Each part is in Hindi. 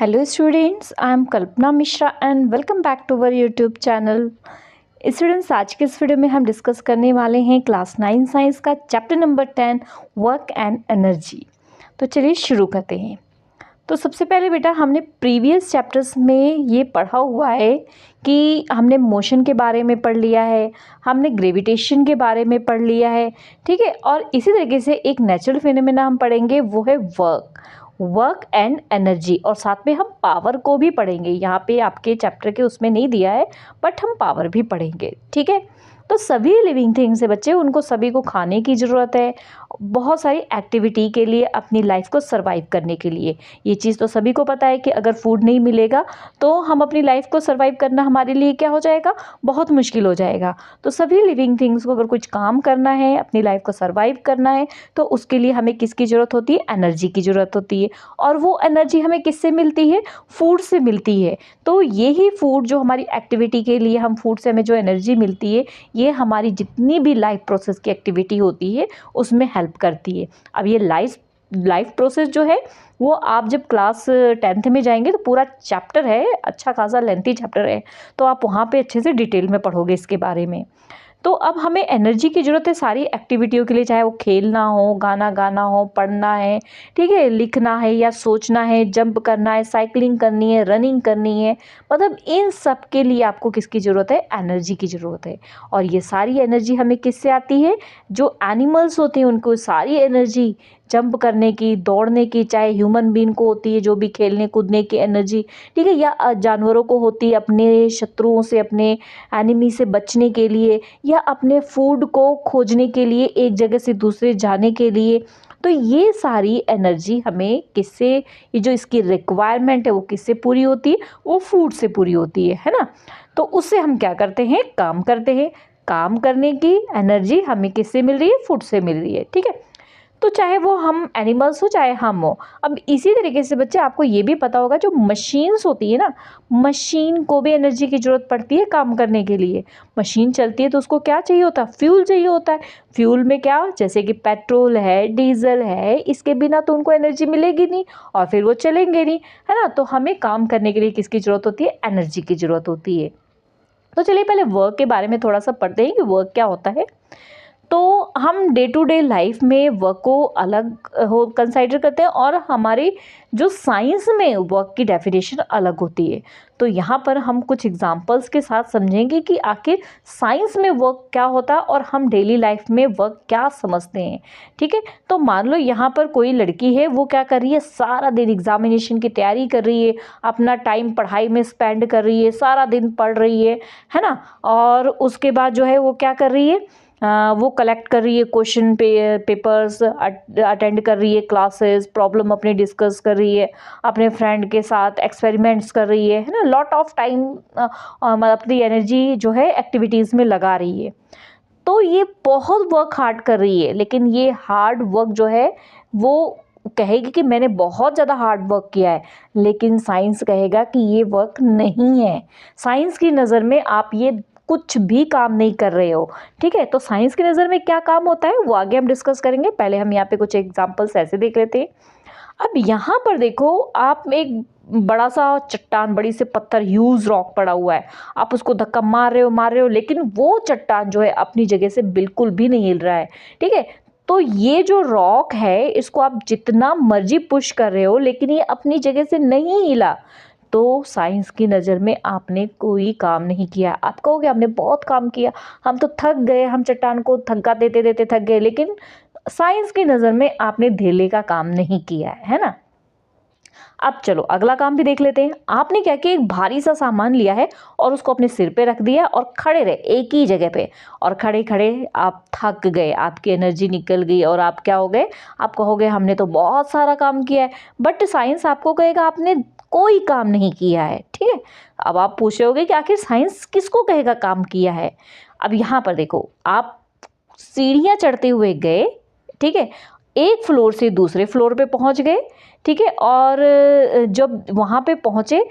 Hello students, I am Kalpana Mishra and welcome back to our YouTube channel. Students, आज के इस वीडियो में हम डिस्कस करने वाले हैं क्लास 9 साइंस का chapter number 10 work and energy. तो चलिए शुरू करते हैं। तो सबसे पहले बेटा हमने प्रीवियस चैप्टर्स में ये पढ़ा हुआ है कि हमने मोशन के बारे में पढ़ लिया है, हमने ग्रेविटेशन के बारे में पढ़ लिया है, ठीक है। और इसी तरीके से एक नेचुरल फिनोमेना हम पढ़ेंगे, वो है वर्क एंड एनर्जी, और साथ में हम पावर को भी पढ़ेंगे। यहाँ पे आपके चैप्टर के उसमें नहीं दिया है, बट हम पावर भी पढ़ेंगे, ठीक है। तो सभी लिविंग थिंग्स है बच्चे, उनको सभी को खाने की ज़रूरत है, बहुत सारी एक्टिविटी के लिए, अपनी लाइफ को सर्वाइव करने के लिए। ये चीज़ तो सभी को पता है कि अगर फूड नहीं मिलेगा तो हम अपनी लाइफ को सर्वाइव करना हमारे लिए क्या हो जाएगा, बहुत मुश्किल हो जाएगा। तो सभी लिविंग थिंग्स को अगर कुछ काम करना है, अपनी लाइफ को सर्वाइव करना है, तो उसके लिए हमें किसकी ज़रूरत होती है, एनर्जी की ज़रूरत होती है। और वो एनर्जी हमें किससे मिलती है, फूड से मिलती है। तो यही फूड जो हमारी एक्टिविटी के लिए, हम फूड से हमें जो एनर्जी मिलती है, ये हमारी जितनी भी लाइफ प्रोसेस की एक्टिविटी होती है उसमें हेल्प करती है। अब ये लाइफ प्रोसेस जो है वो आप जब क्लास 10th में जाएंगे तो पूरा चैप्टर है, अच्छा खासा लेंथी चैप्टर है, तो आप वहाँ पे अच्छे से डिटेल में पढ़ोगे इसके बारे में। तो अब हमें एनर्जी की ज़रूरत है सारी एक्टिविटियों के लिए, चाहे वो खेलना हो, गाना गाना हो, पढ़ना है, ठीक है, लिखना है या सोचना है, जंप करना है, साइकिलिंग करनी है, रनिंग करनी है, मतलब इन सब के लिए आपको किसकी ज़रूरत है, एनर्जी की ज़रूरत है। और ये सारी एनर्जी हमें किससे आती है, जो एनिमल्स होते हैं उनको सारी एनर्जी जंप करने की, दौड़ने की, चाहे ह्यूमन बीइंग को होती है जो भी खेलने कूदने की एनर्जी, ठीक है, या जानवरों को होती है अपने शत्रुओं से, अपने एनिमी से बचने के लिए, या अपने फूड को खोजने के लिए, एक जगह से दूसरे जाने के लिए। तो ये सारी एनर्जी हमें किससे, ये जो इसकी रिक्वायरमेंट है वो किससे पूरी होती है, वो फूड से पूरी होती है ना। तो उससे हम क्या करते हैं, काम करते हैं। काम करने की एनर्जी हमें किससे मिल रही है, फूड से मिल रही है, ठीक है। तो चाहे वो हम एनिमल्स हो चाहे हम हो। अब इसी तरीके से बच्चे आपको ये भी पता होगा, जो मशीन्स होती है ना, मशीन को भी एनर्जी की ज़रूरत पड़ती है काम करने के लिए। मशीन चलती है तो उसको क्या चाहिए होता है, फ्यूल चाहिए होता है। फ्यूल में क्या, जैसे कि पेट्रोल है, डीजल है, इसके बिना तो उनको एनर्जी मिलेगी नहीं और फिर वो चलेंगे नहीं, है ना। तो हमें काम करने के लिए किसकी ज़रूरत होती है, एनर्जी की ज़रूरत होती है। तो चलिए पहले वर्क के बारे में थोड़ा सा पढ़ते हैं कि वर्क क्या होता है। तो हम डे टू डे लाइफ में वर्क को अलग हो कंसाइडर करते हैं, और हमारी जो साइंस में वर्क की डेफिनेशन अलग होती है। तो यहाँ पर हम कुछ एग्जांपल्स के साथ समझेंगे कि आखिर साइंस में वर्क क्या होता है और हम डेली लाइफ में वर्क क्या समझते हैं, ठीक है। तो मान लो यहाँ पर कोई लड़की है, वो क्या कर रही है, सारा दिन एग्जामिनेशन की तैयारी कर रही है, अपना टाइम पढ़ाई में स्पेंड कर रही है, सारा दिन पढ़ रही है ना। और उसके बाद जो है वो क्या कर रही है, वो कलेक्ट कर रही है क्वेश्चन पेपर्स, अटेंड कर रही है क्लासेस, प्रॉब्लम अपने डिस्कस कर रही है, अपने फ्रेंड के साथ एक्सपेरिमेंट्स कर रही है ना। लॉट ऑफ टाइम अपनी एनर्जी जो है एक्टिविटीज़ में लगा रही है। तो ये बहुत वर्क हार्ड कर रही है, लेकिन ये हार्ड वर्क जो है वो कहेगी कि मैंने बहुत ज़्यादा हार्ड वर्क किया है, लेकिन साइंस कहेगा कि ये वर्क नहीं है। साइंस की नज़र में आप ये कुछ भी काम नहीं कर रहे हो, ठीक है। तो साइंस की नज़र में क्या काम होता है वो आगे हम डिस्कस करेंगे। पहले हम यहाँ पे कुछ एग्जांपल्स ऐसे देख लेते हैं। अब यहाँ पर देखो, आप एक बड़ा सा चट्टान, बड़ी से पत्थर, ह्यूज रॉक पड़ा हुआ है, आप उसको धक्का मार रहे हो, लेकिन वो चट्टान जो है अपनी जगह से बिल्कुल भी नहीं हिल रहा है, ठीक है। तो ये जो रॉक है, इसको आप जितना मर्जी पुश कर रहे हो, लेकिन ये अपनी जगह से नहीं हिला। तो साइंस की नज़र में आपने कोई काम नहीं किया। आप कहोगे हमने बहुत काम किया, हम तो थक गए, हम चट्टान को धक्का देते देते थक गए, लेकिन साइंस की नज़र में आपने धेले का काम नहीं किया है ना। अब चलो अगला काम भी देख लेते हैं। आपने क्या किया, एक भारी सा सामान लिया है और उसको अपने सिर पे रख दिया और खड़े रहे एक ही जगह पे, और खड़े खड़े आप थक गए, आपकी एनर्जी निकल गई और आप क्या हो गए, आप कहोगे हमने तो बहुत सारा काम किया है, बट साइंस आपको कहेगा आपने कोई काम नहीं किया है, ठीक है। अब आप पूछोगे कि आखिर साइंस किसको कहेगा काम किया है। अब यहाँ पर देखो, आप सीढ़ियाँ चढ़ते हुए गए, ठीक है, एक फ्लोर से दूसरे फ्लोर पे पहुँच गए, ठीक है। और जब वहाँ पे पहुँचे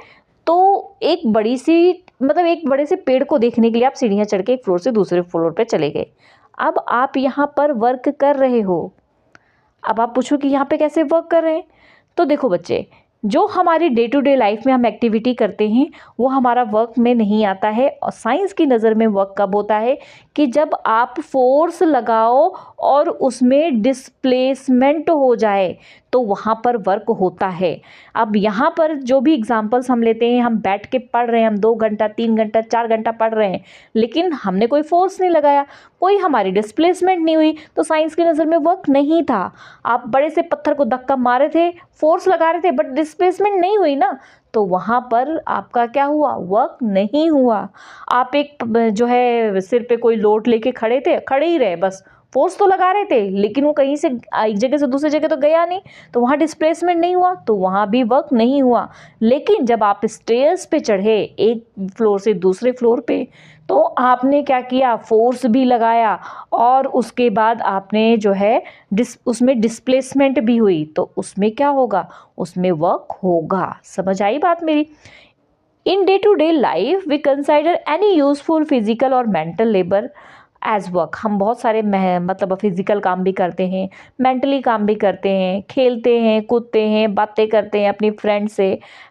तो एक बड़ी सी, मतलब एक बड़े से पेड़ को देखने के लिए आप सीढ़ियाँ चढ़ के एक फ्लोर से दूसरे फ्लोर पे चले गए। अब आप यहाँ पर वर्क कर रहे हो। अब आप पूछो कि यहाँ पे कैसे वर्क कर रहे हैं। तो देखो बच्चे, जो हमारी डे टू डे लाइफ में हम एक्टिविटी करते हैं वो हमारा वर्क में नहीं आता है। और साइंस की नज़र में वर्क कब होता है कि जब आप फोर्स लगाओ और उसमें डिस्प्लेसमेंट हो जाए तो वहाँ पर वर्क होता है। अब यहाँ पर जो भी एग्जांपल्स हम लेते हैं, हम बैठ के पढ़ रहे हैं, हम 2 घंटा 3 घंटा 4 घंटा पढ़ रहे हैं, लेकिन हमने कोई फोर्स नहीं लगाया, कोई हमारी डिस्प्लेसमेंट नहीं हुई, तो साइंस की नज़र में वर्क नहीं था। आप बड़े से पत्थर को धक्का मारे थे, फोर्स लगा रहे थे, बट डिस्प्लेसमेंट नहीं हुई ना, तो वहाँ पर आपका क्या हुआ, वर्क नहीं हुआ। आप एक जो है सिर पे कोई लोड लेके खड़े थे, खड़े ही रहे, बस फोर्स तो लगा रहे थे, लेकिन वो कहीं से एक जगह से दूसरी जगह तो गया नहीं, तो वहाँ डिस्प्लेसमेंट नहीं हुआ, तो वहाँ भी वर्क नहीं हुआ। लेकिन जब आप स्टेयर्स पे चढ़े एक फ्लोर से दूसरे फ्लोर पे, तो आपने क्या किया, फोर्स भी लगाया और उसके बाद आपने जो है उसमें डिस्प्लेसमेंट भी हुई, तो उसमें क्या होगा, उसमें वर्क होगा। समझ आई बात मेरी। In day to day life we consider any useful physical और मेंटल लेबर एज वर्क। हम बहुत सारे मतलब फिजिकल काम भी करते हैं, मेंटली काम भी करते हैं, खेलते हैं, कूदते हैं, बातें करते हैं अपनी फ्रेंड से,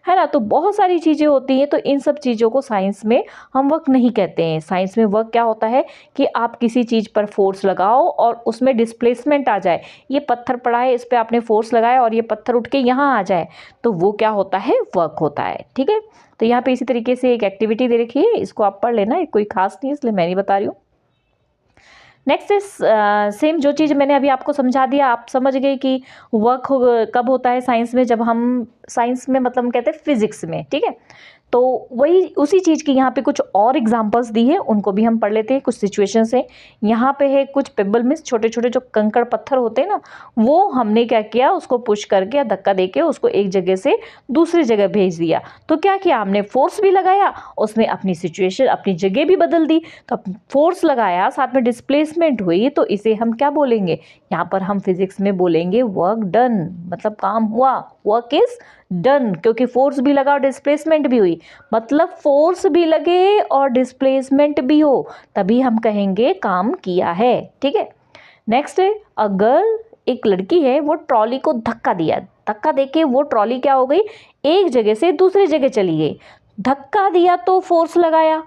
है ना। तो बहुत सारी चीज़ें होती हैं, तो इन सब चीज़ों को साइंस में हम वर्क नहीं कहते हैं। साइंस में वर्क क्या होता है कि आप किसी चीज़ पर फोर्स लगाओ और उसमें डिस्प्लेसमेंट आ जाए। ये पत्थर पड़ा है, इस पर आपने फोर्स लगाया और ये पत्थर उठ के यहाँ आ जाए, तो वो क्या होता है, वर्क होता है। ठीक है, तो यहाँ पे इसी तरीके से एक एक्टिविटी दे रखी है, इसको आप पढ़ लेना, कोई खास नहीं इसलिए मैं नहीं बता रही हूँ। नेक्स्ट इज सेम जो चीज़ मैंने अभी आपको समझा दिया, आप समझ गए कि वर्क कब होता है साइंस में, जब हम साइंस में मतलब हम कहते हैं फिजिक्स में। ठीक है, तो वही उसी चीज़ की यहाँ पे कुछ और एग्जांपल्स दी है, उनको भी हम पढ़ लेते हैं। कुछ सिचुएशन से यहाँ पे है, कुछ पेबल मिस, छोटे छोटे जो कंकड़ पत्थर होते हैं ना, वो हमने क्या किया, उसको पुश करके या धक्का देके उसको एक जगह से दूसरी जगह भेज दिया। तो क्या किया हमने, फोर्स भी लगाया, उसने अपनी सिचुएशन अपनी जगह भी बदल दी। तो फोर्स लगाया साथ में डिस्प्लेसमेंट हुई, तो इसे हम क्या बोलेंगे, यहाँ पर हम फिजिक्स में बोलेंगे वर्क डन, मतलब काम हुआ, वर्क इज डन, क्योंकि फोर्स भी लगा और डिस्प्लेसमेंट भी हुई। मतलब फोर्स भी लगे और डिस्प्लेसमेंट भी हो, तभी हम कहेंगे काम किया है। ठीक है, नेक्स्ट है, अगर एक लड़की है, वो ट्रॉली को धक्का दिया, धक्का देके वो ट्रॉली क्या हो गई, एक जगह से दूसरी जगह चली गई। धक्का दिया तो फोर्स लगाया,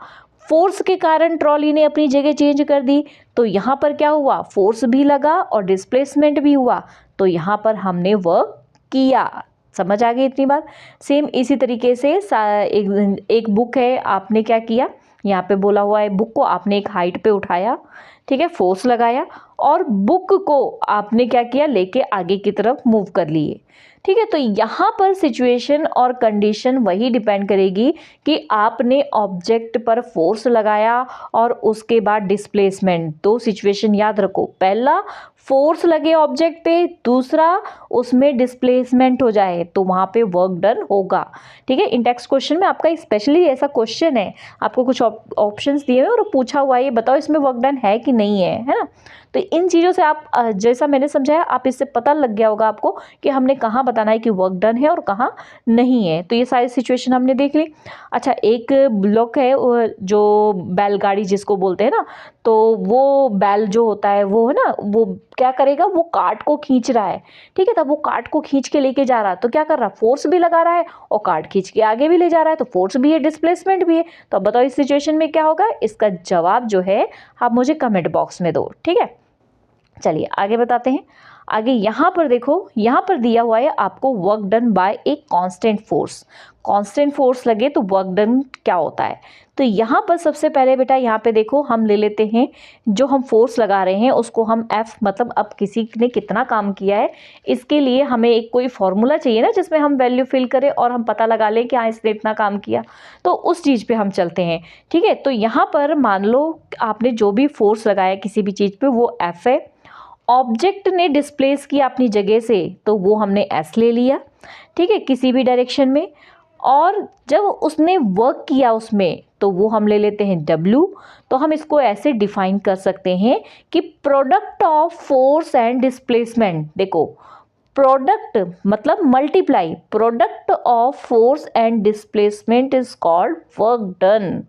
फोर्स के कारण ट्रॉली ने अपनी जगह चेंज कर दी, तो यहाँ पर क्या हुआ, फोर्स भी लगा और डिस्प्लेसमेंट भी हुआ, तो यहाँ पर हमने वर्क किया। समझ आ गई इतनी बात। सेम इसी तरीके से एक बुक है, आपने क्या किया, यहाँ पे बोला हुआ है, बुक को आपने एक हाइट पे उठाया, ठीक है, फोर्स लगाया और बुक को आपने क्या किया, लेके आगे की तरफ मूव कर लिए। ठीक है, तो यहाँ पर सिचुएशन और कंडीशन वही डिपेंड करेगी कि आपने ऑब्जेक्ट पर फोर्स लगाया और उसके बाद डिस्प्लेसमेंट। दो सिचुएशन याद रखो, पहला फोर्स लगे ऑब्जेक्ट पे, दूसरा उसमें डिस्प्लेसमेंट हो जाए, तो वहाँ पे वर्क डन होगा। ठीक है, इन टेक्स्ट क्वेश्चन में आपका स्पेशली ऐसा क्वेश्चन है, आपको कुछ ऑप्शंस दिए हुए और पूछा हुआ है, ये बताओ इसमें वर्क डन है कि नहीं है, है ना। तो इन चीज़ों से आप जैसा मैंने समझाया, आप इससे पता लग गया होगा आपको कि हमने कहाँ बताना है कि वर्क डन है और कहाँ नहीं है। तो ये सारी सिचुएशन हमने देख ली। अच्छा, एक ब्लॉक है जो बैलगाड़ी जिसको बोलते हैं ना, तो वो बैल जो होता है वो है ना, वो क्या करेगा, वो कार्ट को खींच रहा है। ठीक है, तब वो कार्ट को खींच के लेके जा रहा है, तो क्या कर रहा है, फोर्स भी लगा रहा है और कार्ट खींच के आगे भी ले जा रहा है, तो फोर्स भी है, डिस्प्लेसमेंट भी है। तो अब बताओ इस सिचुएशन में क्या होगा, इसका जवाब जो है आप मुझे कमेंट बॉक्स में दो। ठीक है, चलिए आगे बताते हैं। आगे यहाँ पर देखो, यहाँ पर दिया हुआ है आपको work done by a constant force. Constant force लगे तो वर्क डन क्या होता है, तो यहाँ पर सबसे पहले बेटा यहाँ पे देखो, हम ले लेते हैं जो हम फोर्स लगा रहे हैं उसको हम F, मतलब अब किसी ने कितना काम किया है, इसके लिए हमें एक कोई फॉर्मूला चाहिए ना जिसमें हम वैल्यू फिल करें और हम पता लगा लें कि हाँ इसने इतना काम किया, तो उस चीज़ पे हम चलते हैं। ठीक है, तो यहाँ पर मान लो आपने जो भी फोर्स लगाया किसी भी चीज़ पे वो F है, ऑब्जेक्ट ने डिस्प्लेस किया अपनी जगह से तो वो हमने S ले लिया। ठीक है, किसी भी डायरेक्शन में, और जब उसने वर्क किया उसमें तो वो हम ले लेते हैं W। तो हम इसको ऐसे डिफाइन कर सकते हैं कि product of force and displacement, देखो प्रोडक्ट मतलब multiply, product of force and displacement is called work done.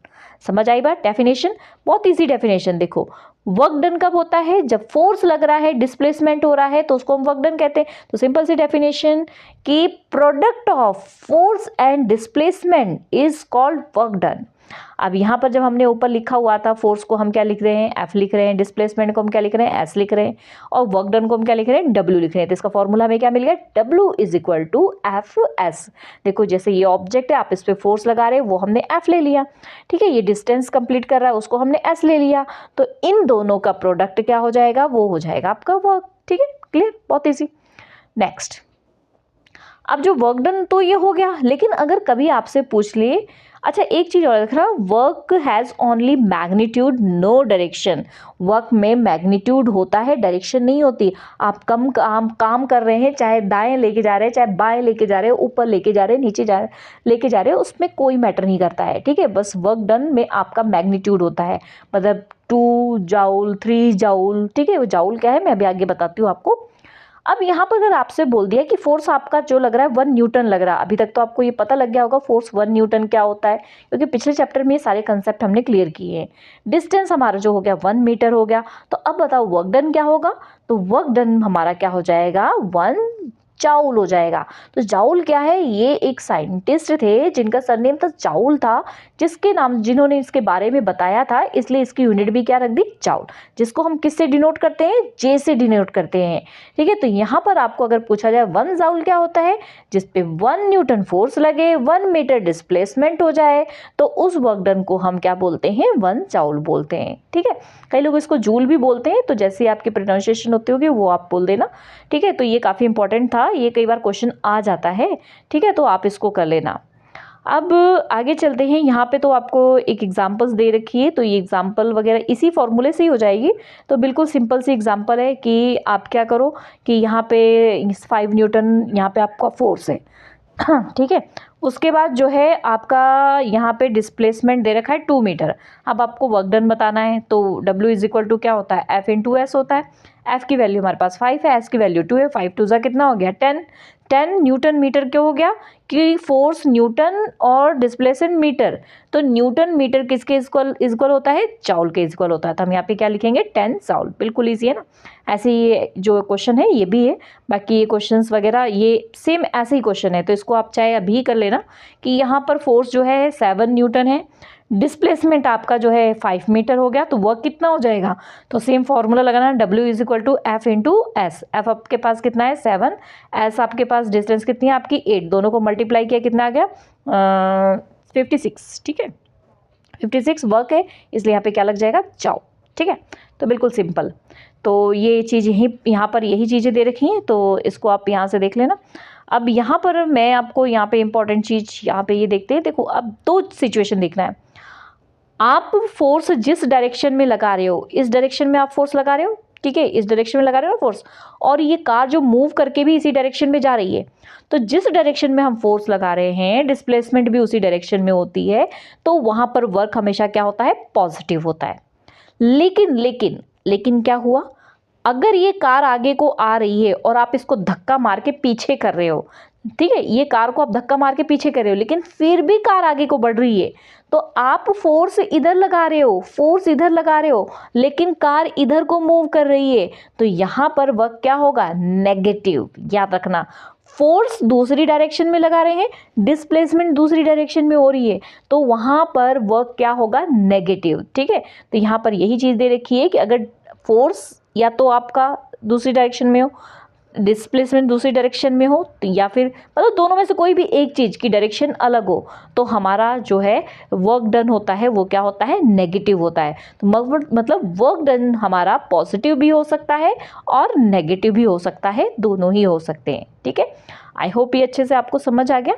समझ आई बात। डेफिनेशन बहुत इजी डेफिनेशन, देखो वर्क डन कब होता है? जब फोर्स लग रहा है, डिस्प्लेसमेंट हो रहा है, तो उसको हम वर्क डन कहते हैं। तो सिंपल सी डेफिनेशन कि product of force and displacement is called work done. अब यहाँ पर जब हमने ऊपर लिखा हुआ था फोर्स को हम क्या लिख रहे हैं? एफ लिख रहे हैं, डिस्प्लेसमेंट को हम क्या लिख रहे हैं? एस लिख रहे हैं, और वर्क डन को हम क्या लिख रहे हैं? डब्ल्यू लिख रहे हैं। तो इसका फॉर्मूला हमें क्या मिल गया? W is equal to F S. देखो जैसे ये ऑब्जेक्ट है, आप इस पर फोर्स लगा रहे हैं, वो हमने एफ ले लिया, ठीक है। ये डिस्टेंस कंप्लीट कर रहा है, उसको हमने एस ले लिया। तो इन दोनों का प्रोडक्ट क्या हो जाएगा? वो हो जाएगा आपका वर्क, ठीक है। क्लियर? बहुत ईजी। नेक्स्ट, अब जो वर्क डन तो ये हो गया, लेकिन अगर कभी आपसे पूछ ले, अच्छा एक चीज और रखना, work has only magnitude no direction. Work में मैग्नीट्यूड होता है, डायरेक्शन नहीं होती। आप काम कर रहे हैं, चाहे दाएं लेके जा रहे हैं, चाहे बाएं लेके जा रहे हैं, ऊपर लेके जा रहे हैं, नीचे लेके जा रहे हैं, उसमें कोई मैटर नहीं करता है, ठीक है। बस वर्क डन में आपका मैग्नीट्यूड होता है, मतलब 2 जूल 3 जूल, ठीक है। वो जूल क्या है मैं अभी आगे बताती हूँ आपको। अब यहाँ पर अगर आपसे बोल दिया कि फोर्स आपका जो लग रहा है 1 न्यूटन लग रहा है, अभी तक तो आपको ये पता लग गया होगा फोर्स 1 न्यूटन क्या होता है, क्योंकि पिछले चैप्टर में ये सारे कंसेप्ट हमने क्लियर किए हैं। डिस्टेंस हमारा जो हो गया 1 मीटर हो गया। तो अब बताओ वर्क डन क्या होगा? तो वर्क डन हमारा क्या हो जाएगा? 1 जूल हो जाएगा। तो जूल क्या है? ये एक साइंटिस्ट थे जिनका सरनेम था जूल था, जिन्होंने इसके बारे में बताया था, इसलिए इसकी यूनिट भी क्या रख दी? जूल, जिसको हम किससे डिनोट करते हैं? जे से डिनोट करते हैं, ठीक है। तो यहाँ पर आपको अगर पूछा जाए 1 जूल क्या होता है, जिसपे 1 न्यूटन फोर्स लगे, 1 मीटर डिस्प्लेसमेंट हो जाए, तो उस वर्क डन को हम क्या बोलते हैं? 1 जूल बोलते हैं, ठीक है। कई लोग इसको जूल भी बोलते हैं, तो जैसे आपकी प्रोनाउंसिएशन होती होगी वो आप बोल देना, ठीक है। तो ये काफ़ी इंपॉर्टेंट था, ये कई बार क्वेश्चन आ जाता है, ठीक है। तो आप इसको कर लेना। अब आगे चलते हैं। यहाँ पे तो आपको एक एग्जांपल्स दे रखी है, तो ये एग्जांपल वगैरह इसी फॉर्मूले से ही हो जाएगी। तो बिल्कुल सिंपल सी एग्जांपल है कि आप क्या करो कि यहाँ पे 5 न्यूटन यहाँ पे आपका फोर्स है, ठीक है। उसके बाद जो है आपका यहाँ पे डिस्प्लेसमेंट दे रखा है 2 मीटर। अब आपको वर्क डन बताना है, तो W इज इक्वल टू क्या होता है? F इंटू एस होता है। F की वैल्यू हमारे पास 5 है, S की वैल्यू 2 है, 5 2 जा कितना हो गया? 10 न्यूटन मीटर। क्यों हो गया? कि फोर्स न्यूटन और डिस्प्लेसमेंट मीटर, तो न्यूटन मीटर किसके इक्वल होता है? जूल के इक्वल होता है। तो हम यहाँ पे क्या लिखेंगे? 10 जूल। बिल्कुल ईजी है ना। ऐसे ये जो क्वेश्चन है ये भी है, बाकी ये क्वेश्चंस वगैरह ये सेम ऐसे ही क्वेश्चन है, तो इसको आप चाहे अभी कर लेना कि यहाँ पर फोर्स जो है 7 न्यूटन है, डिस्प्लेसमेंट आपका जो है 5 मीटर हो गया, तो वर्क कितना हो जाएगा? तो सेम फॉर्मूला लगाना, W is equal to F into S. F आपके पास कितना है? 7, एस आपके पास डिस्टेंस कितनी है आपकी? 8, दोनों को मल्टीप्लाई किया कितना आ गया? 56, ठीक है। 56 वर्क है, इसलिए यहाँ पे क्या लग जाएगा? जूल, ठीक है। तो बिल्कुल सिंपल। तो ये चीज़ यहाँ पर यही चीज़ें दे रखी हैं, तो इसको आप यहाँ से देख लेना। अब यहाँ पर मैं आपको यहाँ पे इंपॉर्टेंट चीज़ यहाँ पे ये देखते हैं। देखो अब 2 सिचुएशन देखना है। आप फोर्स जिस डायरेक्शन में लगा रहे हो, इस डायरेक्शन में आप फोर्स लगा रहे हो, ठीक है, इस डायरेक्शन में लगा रहे हो ना फोर्स, और ये कार जो मूव करके भी इसी डायरेक्शन में जा रही है, तो जिस डायरेक्शन में हम फोर्स लगा रहे हैं डिस्प्लेसमेंट भी उसी डायरेक्शन में होती है, तो वहां पर वर्क हमेशा क्या होता है? पॉजिटिव होता है। लेकिन क्या हुआ? अगर ये कार आगे को आ रही है और आप इसको धक्का मार के पीछे कर रहे हो, ठीक है, ये कार को आप धक्का मार के पीछे कर रहे हो, लेकिन फिर भी कार आगे को बढ़ रही है, तो आप फोर्स इधर लगा रहे हो, लेकिन कार इधर को मूव कर रही है, तो यहां पर वर्क क्या होगा? नेगेटिव। याद रखना, फोर्स दूसरी डायरेक्शन में लगा रहे हैं, डिस्प्लेसमेंट दूसरी डायरेक्शन में हो रही है, तो वहां पर वर्क क्या होगा? नेगेटिव, ठीक है। तो यहां पर यही चीज दे रखी है कि अगर फोर्स या तो आपका दूसरी डायरेक्शन में हो, डिस्प्लेसमेंट दूसरी डायरेक्शन में हो, या फिर मतलब दोनों में से कोई भी एक चीज़ की डायरेक्शन अलग हो, तो हमारा जो है वर्क डन होता है वो क्या होता है? नेगेटिव होता है। तो मतलब वर्क डन हमारा पॉजिटिव भी हो सकता है और नेगेटिव भी हो सकता है, दोनों ही हो सकते हैं, ठीक है। आई होप ये अच्छे से आपको समझ आ गया।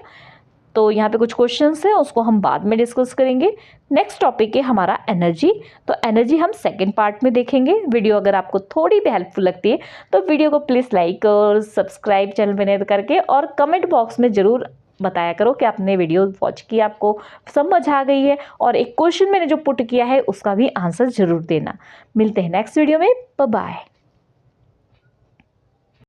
तो यहाँ पे कुछ क्वेश्चंस हैं, उसको हम बाद में डिस्कस करेंगे। नेक्स्ट टॉपिक है हमारा एनर्जी। तो एनर्जी हम सेकंड पार्ट में देखेंगे। वीडियो अगर आपको थोड़ी भी हेल्पफुल लगती है तो वीडियो को प्लीज़ लाइक और सब्सक्राइब चैनल में करके, और कमेंट बॉक्स में ज़रूर बताया करो कि आपने वीडियो वॉच की, आपको समझ आ गई है, और एक क्वेश्चन मैंने जो पुट किया है उसका भी आंसर ज़रूर देना। मिलते हैं नेक्स्ट वीडियो में। Bye bye.